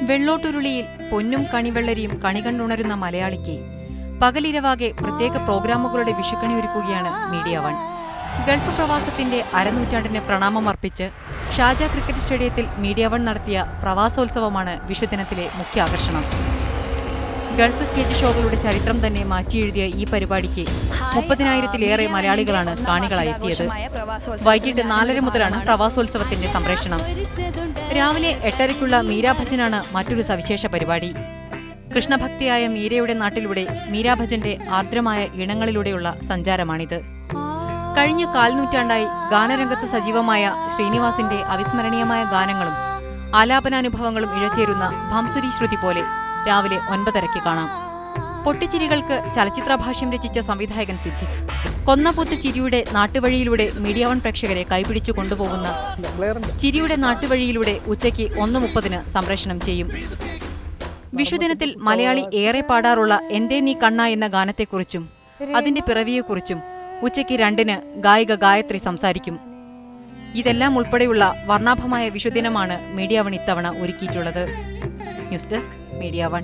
വെള്ളോട്ടുരുളിയിൽ പൊന്നും കണിവെള്ളരിയും കണികണ്ടുണരുന്ന മലയാളിക്ക് പകലിരവാകെ പ്രത്യേക പ്രോഗ്രാമുകളുടെ വിഷുക്കണിയൊരുക്കുകയാണ് മീഡിയ വൺ. ഗൾഫ് പ്രവാസത്തിന്റെ അരനൂറ്റാണ്ടിന് പ്രണാമമർപ്പിച്ച് ഷാജ ക്രിക്കറ്റ് സ്റ്റേഡിയത്തിൽ മീഡിയ വൺ നടത്തിയ പ്രവാസോത്സവമാണ് വിഷുദിനത്തിലെ മുഖ്യ ആകർഷണം. ഗൾഫ് സ്റ്റേജ് ഷോകളുടെ ചരിത്രം തന്നെ മാറ്റിയെഴുതിയ ഈ പരിപാടിക്ക് 30,000-ലേറെ മലയാളികളാണ് കാണികളായി എത്തിയത്. വൈകിട്ട് 4:30 മുതലാണ് പ്രവാസോത്സവത്തിന്റെ സംപ്രേഷണം. രാവിലെ 8:30-ക്കുള്ള മീരാഭജനാണ് മറ്റൊരു സവിശേഷ പരിപാടി. കൃഷ്ണഭക്തിയായ മീരയുടെ നാട്ടിലൂടെ മീരാഭജന്റെ ആർദ്രമായ ഇണങ്ങളിലൂടെയുള്ള സഞ്ചാരമാണിത്. കഴിഞ്ഞ കാൽനൂറ്റാണ്ടായി ഗാനരംഗത്ത് സജീവമായ ശ്രീനിവാസിന്റെ അവിസ്മരണീയമായ ഗാനങ്ങളും ആലാപനാനുഭവങ്ങളും ഇഴചേരുന്ന ഭംസുരി ശ്രുതി പോലെ രാവിലെ 9:30-ക്ക് കാണാം. പൊട്ടിച്ചിരികൾക്ക് ചലച്ചിത്രഭാഷ്യം രചിച്ച സംവിധായകൻ സിദ്ദിഖ് കൊന്നപൂത്ത് ചിരിയുടെ നാട്ടുവഴിയിലൂടെ മീഡിയ വൺ പ്രേക്ഷകരെ കൈപിടിച്ചു കൊണ്ടുപോകുന്ന ചിരിയുടെ നാട്ടുവഴിയിലൂടെ ഉച്ചയ്ക്ക് 1:30-ന് സംപ്രേഷണം ചെയ്യും. വിഷുദിനത്തിൽ മലയാളി ഏറെ പാടാറുള്ള എന്തേ നീ കണ്ണ എന്ന ഗാനത്തെക്കുറിച്ചും അതിന്റെ പിറവിയെക്കുറിച്ചും ഉച്ചയ്ക്ക് 2:00-ന് ഗായിക ഗായത്രി സംസാരിക്കും. ഇതെല്ലാം ഉൾപ്പെടെയുള്ള വർണ്ണാഭമായ വിഷുദിനമാണ് മീഡിയ വൺ ഇത്തവണ ഒരുക്കിയിട്ടുള്ളത്. News desk media one.